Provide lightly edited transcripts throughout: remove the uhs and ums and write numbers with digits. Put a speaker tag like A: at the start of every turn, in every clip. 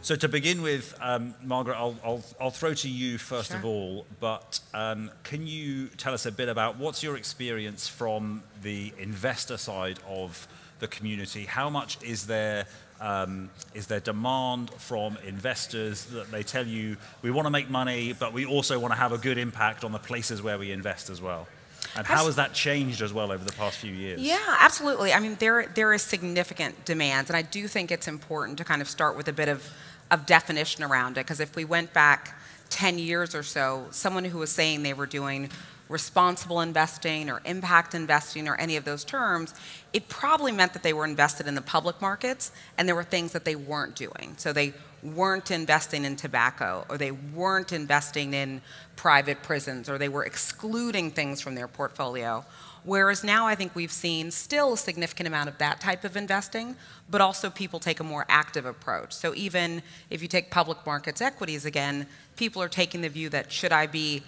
A: So to begin with, Margaret, I'll throw to you first of all, but can you tell us a bit about what's your experience from the investor side of the community? How much is there demand from investors that they tell you, we want to make money, but we also want to have a good impact on the places where we invest as well? And how has that changed as well over the past few years?
B: Yeah, absolutely. I mean, there is significant demand, and I do think it's important to kind of start with a bit of definition around it, because if we went back 10 years or so, someone who was saying they were doing responsible investing or impact investing or any of those terms, it probably meant that they were invested in the public markets and there were things that they weren't doing. So they weren't investing in tobacco, or they weren't investing in private prisons, or they were excluding things from their portfolio. Whereas now I think we've seen still a significant amount of that type of investing, but also people take a more active approach. So even if you take public markets equities again, people are taking the view that should I be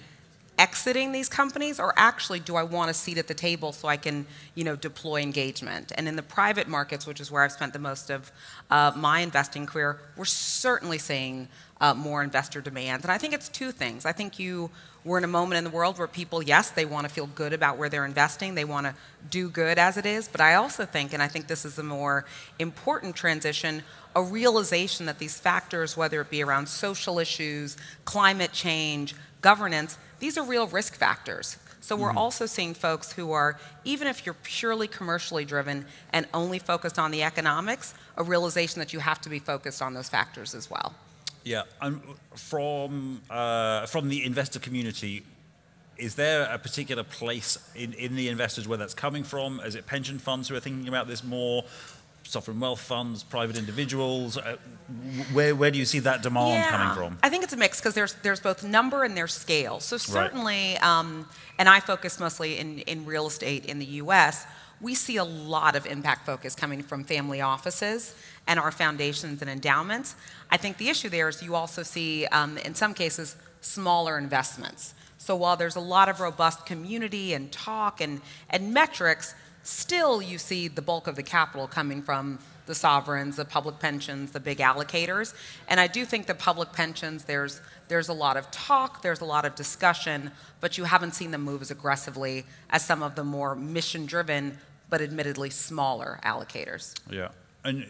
B: exiting these companies, or actually do I want a seat at the table so I can, deploy engagement? And in the private markets, which is where I've spent the most of my investing career, we're certainly seeing more investor demand. And I think it's two things. I think we're in a moment in the world where people, yes, they want to feel good about where they're investing. They want to do good as it is. But I also think, and I think this is a more important transition, a realization that these factors, whether it be around social issues, climate change, governance, these are real risk factors. So we're also seeing folks who are, even if you're purely commercially driven and only focused on the economics, a realization that you have to be focused on those factors as well.
A: Yeah, and from the investor community, is there a particular place in the investors where that's coming from? Is it pension funds who are thinking about this more? Sovereign wealth funds, private individuals? Where do you see that demand coming from?
B: I think it's a mix, because there's both number and there's scale. So certainly, and I focus mostly in real estate in the US, we see a lot of impact focus coming from family offices and our foundations and endowments. I think the issue there is you also see, in some cases, smaller investments. So while there's a lot of robust community and talk and metrics, still you see the bulk of the capital coming from the sovereigns, the public pensions, the big allocators. And I do think the public pensions, there's a lot of talk, there's a lot of discussion, but you haven't seen them move as aggressively as some of the more mission-driven, but admittedly smaller allocators.
A: Yeah. And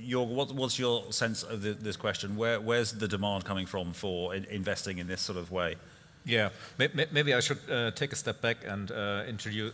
A: Jörg, what's your sense of this question? Where's the demand coming from for investing in this sort of way?
C: Yeah, maybe I should take a step back and introduce,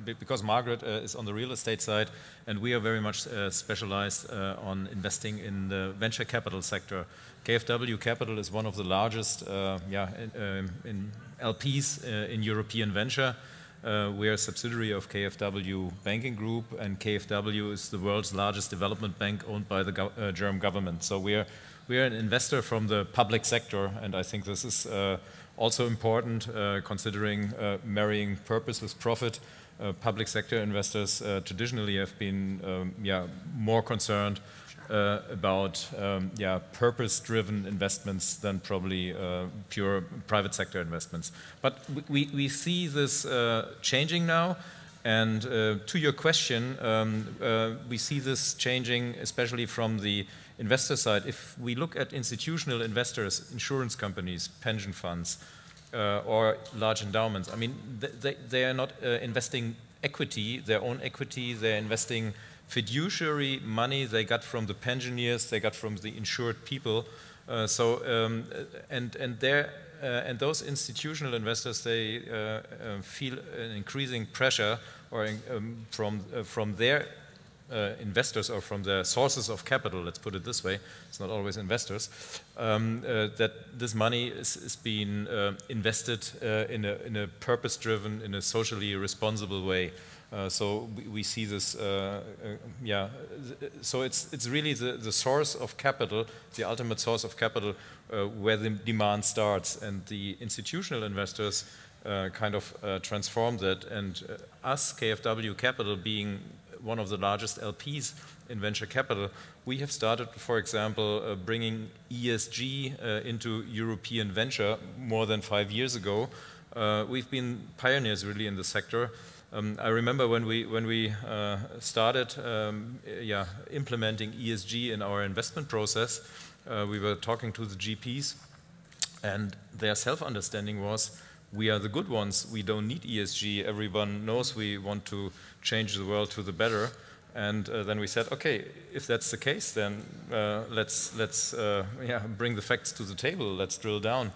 C: because Margaret is on the real estate side, and we are very much specialized on investing in the venture capital sector. KfW Capital is one of the largest in LPs in European venture. We are a subsidiary of KfW Banking Group, and KfW is the world's largest development bank owned by the German government. So we are an investor from the public sector, and I think this is also important, considering marrying purpose with profit. Public sector investors traditionally have been more concerned about purpose-driven investments than probably pure private sector investments. But we see this changing now. And to your question, we see this changing especially from the investor side. If we look at institutional investors, insurance companies, pension funds, or large endowments, I mean, they are not investing equity, their own equity, they're investing fiduciary money they got from the pensioners, they got from the insured people. And those institutional investors, they feel an increasing pressure from their investors, or from the sources of capital, let's put it this way, it's not always investors, that this money is being invested in a purpose-driven, in a socially responsible way. So we see this, so it's really the source of capital, the ultimate source of capital, where the demand starts, and the institutional investors kind of transform that. And us, KfW Capital, being one of the largest LPs in venture capital, we have started, for example, bringing ESG into European venture more than 5 years ago. We've been pioneers really in the sector. I remember when we started implementing ESG in our investment process, we were talking to the GPs, and their self-understanding was, we are the good ones, we don't need ESG, everyone knows we want to change the world to the better. And then we said, okay, if that's the case, then let's bring the facts to the table, let's drill down.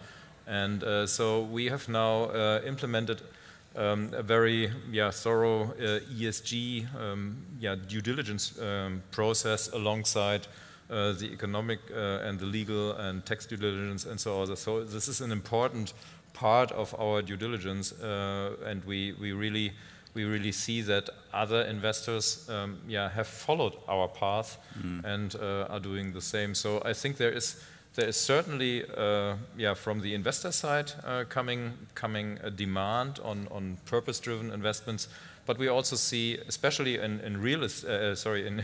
C: And so we have now implemented a very thorough ESG due diligence process alongside the economic and the legal and tax due diligence and so on. So this is an important part of our due diligence, and we really see that other investors have followed our path and are doing the same. So I think there is certainly from the investor side coming a demand on purpose-driven investments. But we also see, especially in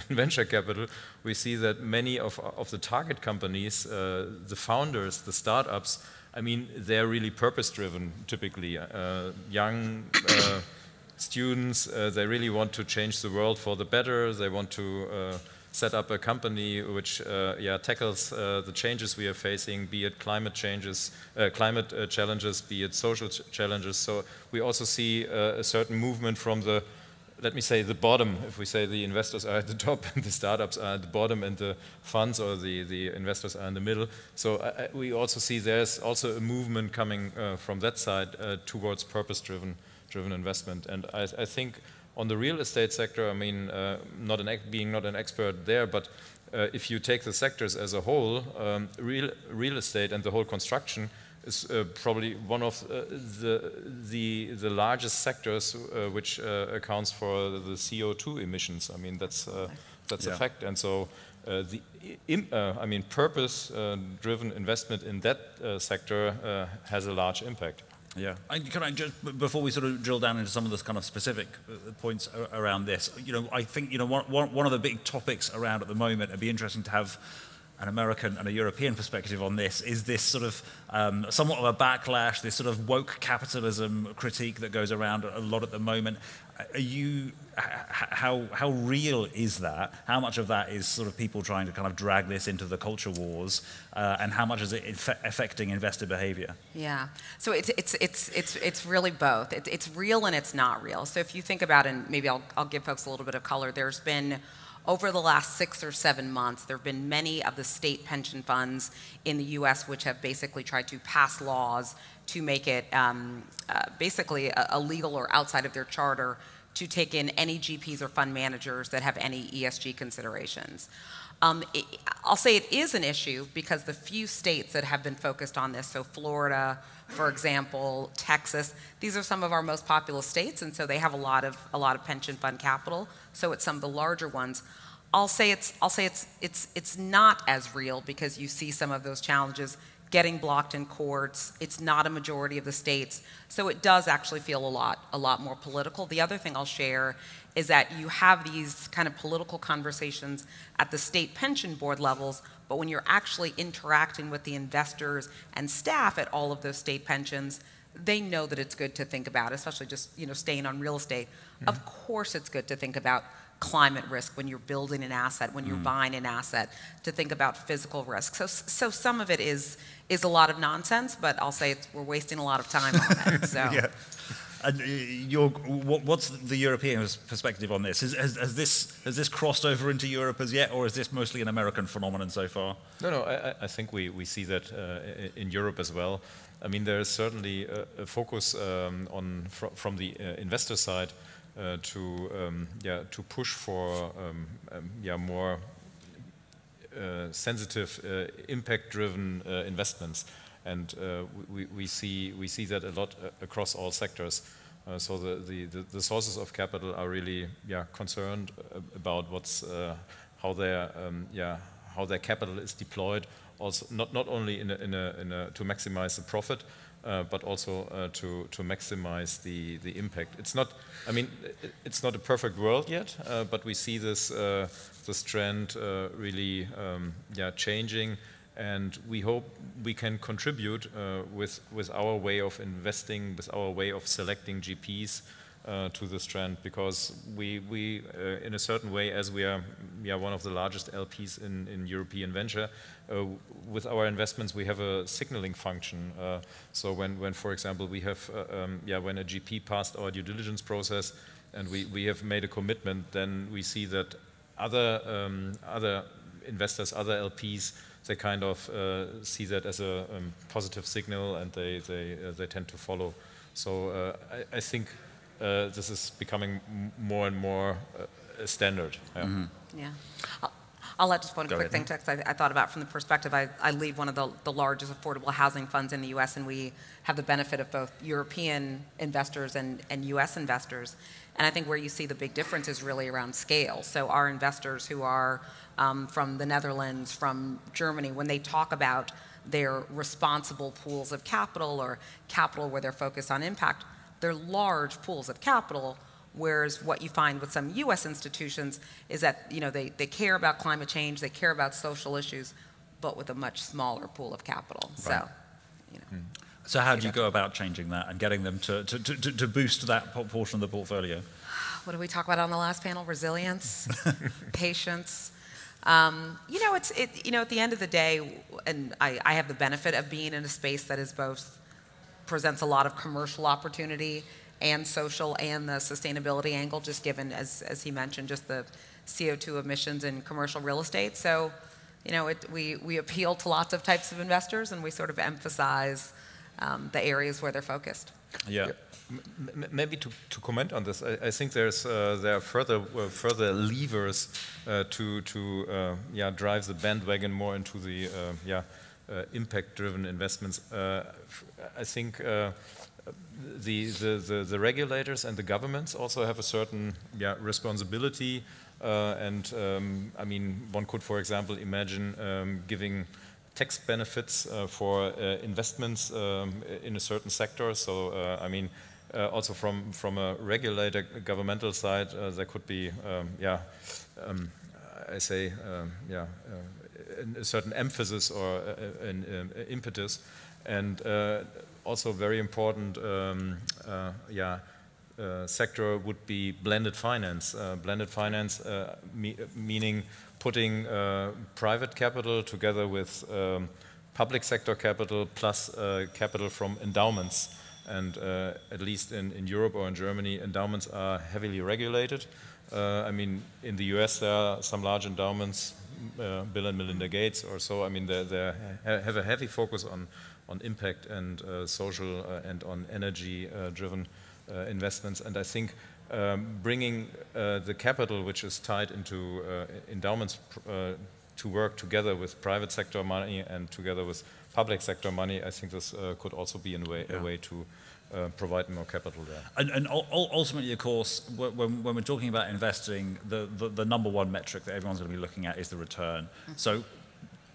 C: venture capital, we see that many of the target companies, the founders, the startups, I mean, they're really purpose-driven. Typically, young students, they really want to change the world for the better. They want to set up a company which tackles the changes we are facing, be it climate challenges, be it social challenges. So we also see a certain movement from the, let me say, the bottom. If we say the investors are at the top and the startups are at the bottom and the funds or the investors are in the middle. So we also see there's also a movement coming from that side towards purpose-driven investment. And I think on the real estate sector, I mean, being not an expert there, but if you take the sectors as a whole, real estate and the whole construction is probably one of the largest sectors which accounts for the CO2 emissions. I mean, that's a fact. And so purpose-driven investment in that sector has a large impact.
A: Yeah, and can I just, before we sort of drill down into some of the kind of specific points around this, I think one of the big topics around at the moment, it'd be interesting to have an American and a European perspective on this, is this sort of somewhat of a backlash, this sort of woke capitalism critique that goes around a lot at the moment. How real is that? How much of that is sort of people trying to kind of drag this into the culture wars, and how much is it affecting investor behavior?
B: Yeah, so it's really both. It's real and it's not real. So if you think about it, and maybe I'll give folks a little bit of color. There's been, over the last 6 or 7 months, there have been many of the state pension funds in the U.S. which have basically tried to pass laws to make it basically illegal or outside of their charter to take in any GPs or fund managers that have any ESG considerations. I'll say it is an issue because the few states that have been focused on this, so Florida, for example, Texas, these are some of our most populous states, and so they have a lot of pension fund capital. So it's some of the larger ones. I'll say it's not as real because you see some of those challenges getting blocked in courts. It's not a majority of the states, so it does actually feel a lot more political. The other thing I'll share is that you have these kind of political conversations at the state pension board levels, but when you're actually interacting with the investors and staff at all of those state pensions, they know that it's good to think about, especially just staying on real estate. Mm-hmm. Of course it's good to think about climate risk when you're building an asset, when you're buying an asset, to think about physical risk. So some of it is a lot of nonsense, but I'll say we're wasting a lot of time on it. So.
A: Yeah. And what's the European perspective on this? Has this crossed over into Europe as yet, or is this mostly an American phenomenon so far?
C: No, I think we see that in Europe as well. I mean, there is certainly a focus from the investor side to push for more sensitive, impact-driven investments, and we see that a lot across all sectors. So the sources of capital are really concerned about how their capital is deployed. Also, not only to maximize the profit, but also to maximize the impact. It's not a perfect world yet, but we see this trend really changing, and we hope we can contribute with our way of investing, with our way of selecting GPs, to this trend, because we in a certain way, as we are one of the largest LPs in European venture, with our investments we have a signaling function. So when for example we have when a GP passed our due diligence process and we have made a commitment, then we see that other investors, other LPs, they kind of see that as a positive signal, and they tend to follow. So I think this is becoming more and more a standard. Yeah.
B: Mm-hmm. Yeah. I'll add just one quick thing, because I thought about from the perspective, I lead one of the largest affordable housing funds in the U.S., and we have the benefit of both European investors and U.S. investors. And I think where you see the big difference is really around scale. So our investors who are from the Netherlands, from Germany, when they talk about their responsible pools of capital or capital where they're focused on impact, they're large pools of capital. Whereas what you find with some U.S. institutions is that they care about climate change, they care about social issues, but with a much smaller pool of capital.
A: Right.
B: So,
A: So how do you go about changing that and getting them to boost that portion of the portfolio?
B: What did we talk about on the last panel? Resilience, patience. At the end of the day, and I have the benefit of being in a space that is both presents a lot of commercial opportunity and social, and the sustainability angle, just given, as he mentioned, just the CO2 emissions in commercial real estate. So, we appeal to lots of types of investors, and we sort of emphasize the areas where they're focused.
C: Yeah. Maybe to comment on this, I think there are further levers to drive the bandwagon more into the impact-driven investments. I think the regulators and the governments also have a certain responsibility, and I mean, one could, for example, imagine giving tax benefits for investments in a certain sector. So I mean, also from a regulator governmental side, there could be a certain emphasis or an impetus, and also very important sector would be blended finance. Blended finance meaning putting private capital together with public sector capital plus capital from endowments. And at least in Europe or in Germany, endowments are heavily regulated. I mean, in the US there are some large endowments, Bill and Melinda Gates or so. I mean, they have a heavy focus on impact and social and on energy-driven investments. And I think bringing the capital which is tied into endowments to work together with private sector money and together with public sector money, I think this could also be a way to provide more capital there.
A: And ultimately, of course, when we're talking about investing, the number one metric that everyone's going to be looking at is the return. Mm-hmm. So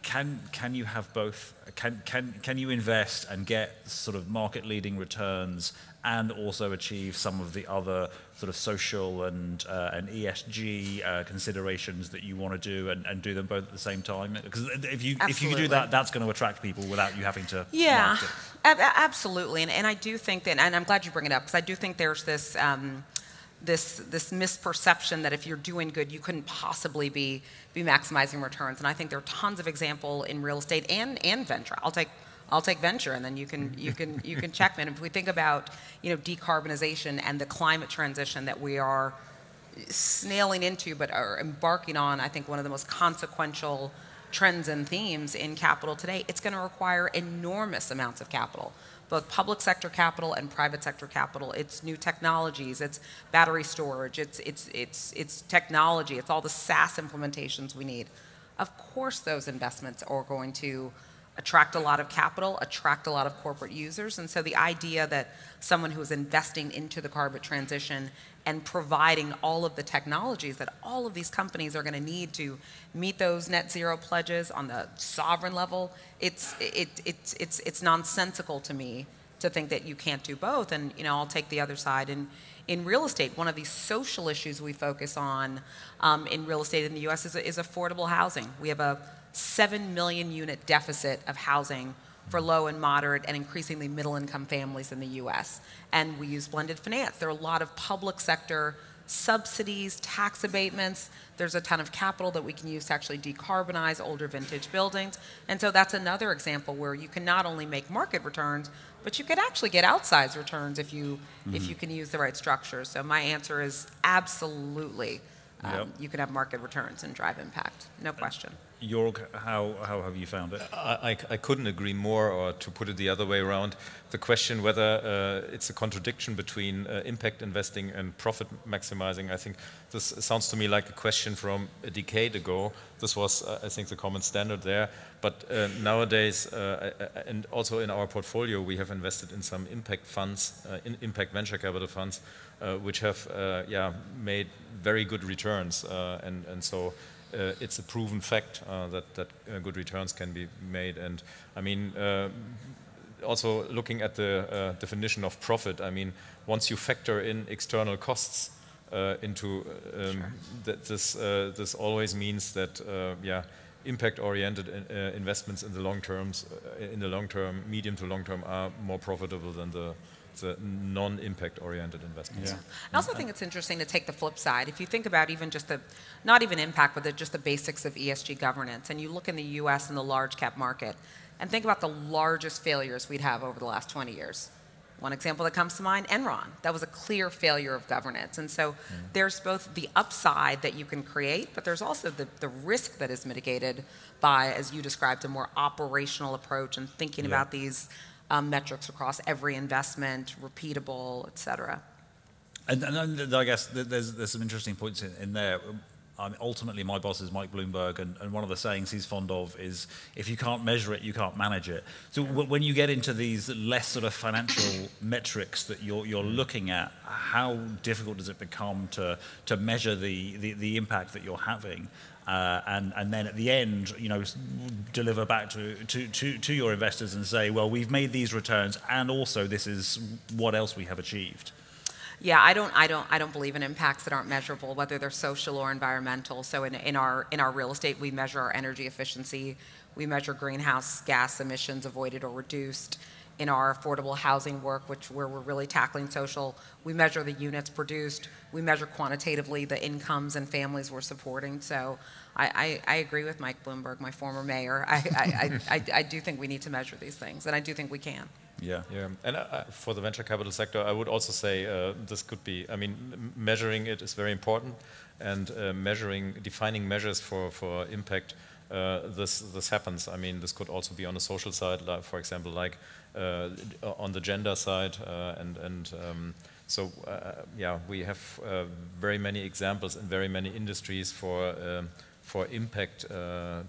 A: can you have both? Can you invest and get sort of market-leading returns and also achieve some of the other sort of social and ESG considerations that you want to do, and do them both at the same time? Because if you do that, that's going to attract people without you having to.
B: Yeah, absolutely. And I do think that, and I'm glad you bring it up, because I do think there's this this misperception that if you're doing good, you couldn't possibly be maximizing returns. And I think there are tons of examples in real estate and venture. I'll take venture, and then you can check me. And if we think about decarbonization and the climate transition that we are snailing into, but are embarking on, I think one of the most consequential trends and themes in capital today, it's going to require enormous amounts of capital, both public sector capital and private sector capital. It's new technologies, it's battery storage, it's technology, it's all the SaaS implementations we need. Of course, those investments are going to attract a lot of capital, attract a lot of corporate users. And so the idea that someone who is investing into the carbon transition and providing all of the technologies that all of these companies are going to need to meet those net zero pledges on the sovereign level, it's nonsensical to me to think that you can't do both. And I'll take the other side. In real estate, one of these social issues we focus on in real estate in the U.S. is affordable housing. We have a 7 million unit deficit of housing for low and moderate and increasingly middle income families in the US. And we use blended finance. There are a lot of public sector subsidies, tax abatements. There's a ton of capital that we can use to actually decarbonize older vintage buildings. And so that's another example where you can not only make market returns, but you can actually get outsized returns if you can use the right structures. So my answer is absolutely. You can have market returns and drive impact, no question.
A: Jörg, how have you found it?
C: I couldn't agree more, or to put it the other way around, the question whether it's a contradiction between impact investing and profit maximizing. I think this sounds to me like a question from a decade ago. This was, I think, the common standard there. But nowadays, and also in our portfolio, we have invested in some impact funds, impact venture capital funds, which have made very good returns, and so it's a proven fact that good returns can be made. And I mean, also looking at the definition of profit, I mean, once you factor in external costs into this always means that impact-oriented investments in the long term, medium to long term, are more profitable than the non-impact-oriented investments.
B: Yeah. I also think it's interesting to take the flip side. If you think about even just not even impact, but just the basics of ESG governance, and you look in the US and the large cap market, and think about the largest failures we'd have over the last 20 years. One example that comes to mind, Enron. That was a clear failure of governance. And so there's both the upside that you can create, but there's also the risk that is mitigated by, as you described, a more operational approach and thinking about these metrics across every investment, repeatable, et cetera.
A: And I guess there's some interesting points in there. Ultimately, my boss is Mike Bloomberg, and one of the sayings he's fond of is, if you can't measure it, you can't manage it. So when you get into these less sort of financial metrics that you're looking at, how difficult does it become to measure the impact that you're having? And then at the end, deliver back to your investors and say, well, we've made these returns, and also this is what else we have achieved.
B: Yeah, I don't believe in impacts that aren't measurable, whether they're social or environmental. So in our real estate, we measure our energy efficiency, we measure greenhouse gas emissions avoided or reduced. In our affordable housing work, where we're really tackling social, we measure the units produced. We measure quantitatively the incomes and families we're supporting. So I agree with Mike Bloomberg, my former mayor. I do think we need to measure these things, and I do think we can.
C: Yeah. And for the venture capital sector, I would also say this could be, I mean, measuring it is very important, and defining measures for impact, this happens. I mean, this could also be on the social side, like, for example, like on the gender side, so we have very many examples in very many industries for impact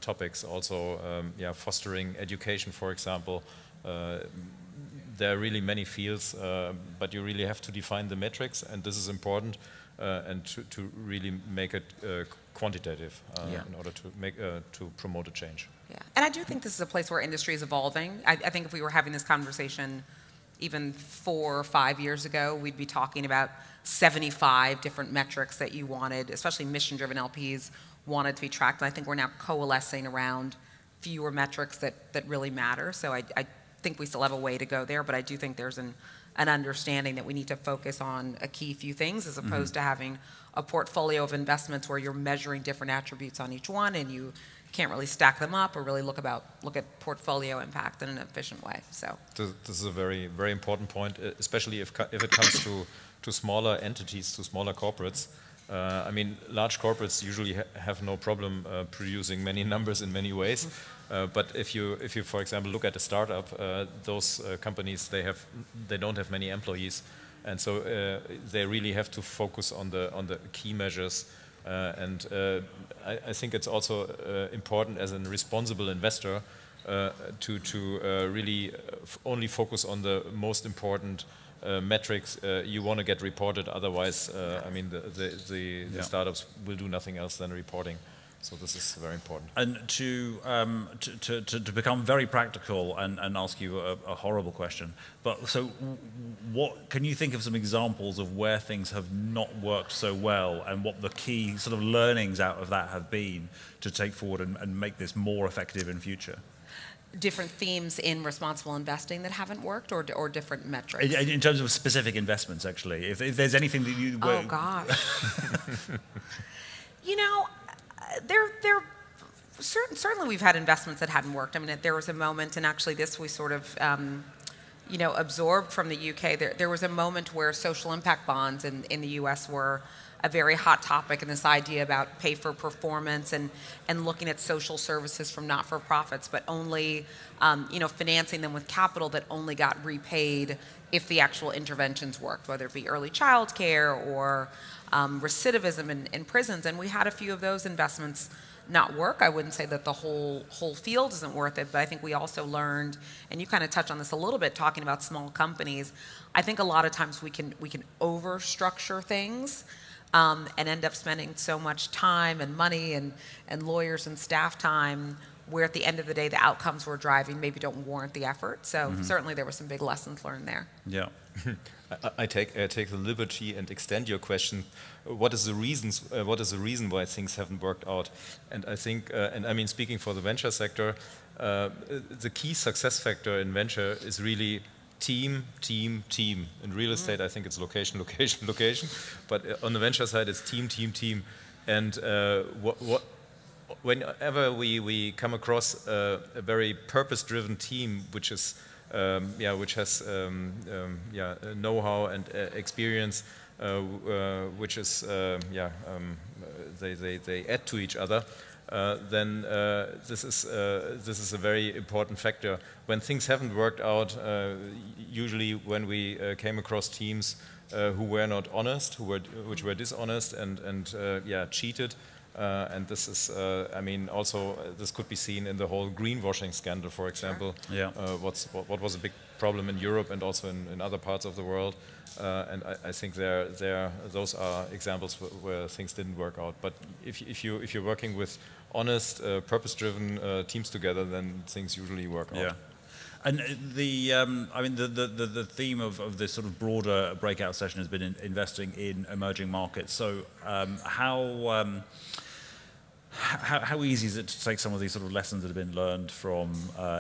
C: topics. Also, fostering education, for example. There are really many fields, but you really have to define the metrics, and this is important, and to really make it quantitative in order to promote a change.
B: Yeah, and I do think this is a place where industry is evolving. I think if we were having this conversation even 4 or 5 years ago, we'd be talking about 75 different metrics that you wanted, especially mission-driven LPs wanted to be tracked. And I think we're now coalescing around fewer metrics that really matter. So I think we still have a way to go there, but I do think there's an understanding that we need to focus on a key few things, as opposed to having a portfolio of investments where you're measuring different attributes on each one, and you can't really stack them up or really look at portfolio impact in an efficient way. So
C: this is a very, very important point, especially if it comes to smaller entities, to smaller corporates. I mean, large corporates usually have no problem producing many numbers in many ways. But if you, for example, look at a startup, those companies, they don't have many employees, and so they really have to focus on the key measures. And I think it's also important as a responsible investor to really only focus on the most important metrics you want to get reported. Otherwise, I mean, the startups will do nothing else than reporting. So this is very important.
A: And to become very practical and ask you a horrible question, but so what can you think of some examples of where things have not worked so well, and what the key sort of learnings out of that have been to take forward and make this more effective in future?
B: different themes in responsible investing that haven't worked, or different metrics?
A: In terms of specific investments, actually, if there's anything that you...
B: Oh, gosh. You know, certainly we've had investments that hadn't worked. I mean, there was a moment, and actually this we sort of, you know, absorbed from the UK. There was a moment where social impact bonds in the US were a very hot topic, and this idea about pay for performance and looking at social services from not-for-profits, but only, you know, financing them with capital that only got repaid if the actual interventions worked, whether it be early child care or recidivism in prisons. And we had a few of those investments not work. I wouldn't say that the whole field isn't worth it, but I think we also learned, and you kind of touched on this a little bit talking about small companies. I think a lot of times we can overstructure things and end up spending so much time and money and lawyers and staff time where at the end of the day the outcomes we're driving maybe don't warrant the effort. So certainly there were some big lessons learned there.
A: Yeah.
C: I take the liberty and extend your question. What is the reason why things haven't worked out? And I think, and I mean, speaking for the venture sector, the key success factor in venture is really team, team, team. In real estate, I think it's location, location, location. But on the venture side, it's team, team, team. And whenever we come across a very purpose-driven team, which is which has know-how and experience, which is they add to each other, then this is a very important factor. When things haven't worked out, usually when we came across teams who were not honest, which were dishonest and cheated. And this is, I mean, also this could be seen in the whole greenwashing scandal, for example.
A: Sure. Yeah.
C: What was a big problem in Europe and also in other parts of the world. And I think those are examples where things didn't work out. But if you're working with honest, purpose-driven teams together, then things usually work out.
A: Yeah. And I mean, the theme of this sort of broader breakout session has been investing in emerging markets. So how easy is it to take some of these sort of lessons that have been learned from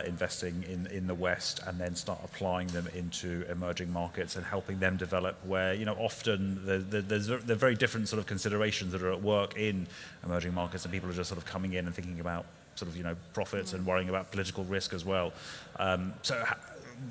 A: investing in the West and then start applying them into emerging markets and helping them develop, where, you know, often there are very different sort of considerations that are at work in emerging markets, and people are just sort of coming in and thinking about sort of, you know, profits and worrying about political risk as well. So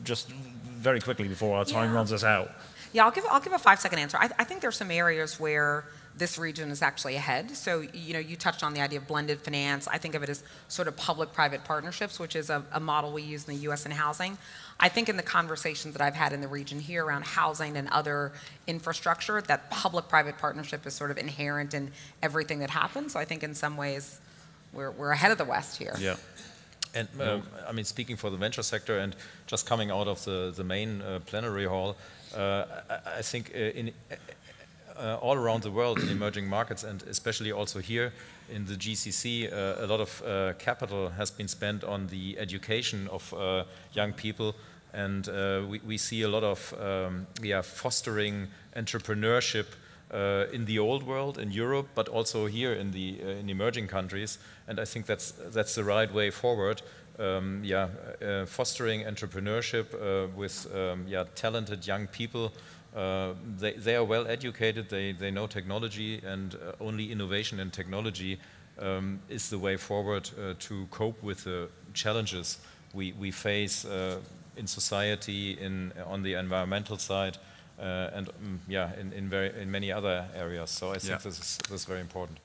A: just very quickly before our time runs us out.
B: Yeah, I'll give a 5-second answer. I think there's some areas where this region is actually ahead. So, you know, you touched on the idea of blended finance. I think of it as sort of public-private partnerships, which is a model we use in the U.S. in housing. I think in the conversations that I've had in the region here around housing and other infrastructure, that public-private partnership is sort of inherent in everything that happens. So I think in some ways we're ahead of the West here.
A: Yeah.
C: And I mean, speaking for the venture sector and just coming out of the main plenary hall, I think all around the world in emerging markets, and especially also here in the GCC, a lot of capital has been spent on the education of young people, and we see a lot of fostering entrepreneurship in the old world, in Europe, but also here in the emerging countries, and I think that's the right way forward. Fostering entrepreneurship with talented young people. They are well educated, they know technology, and only innovation and technology is the way forward to cope with the challenges we face in society, on the environmental side, and in many other areas. So I think this is very important.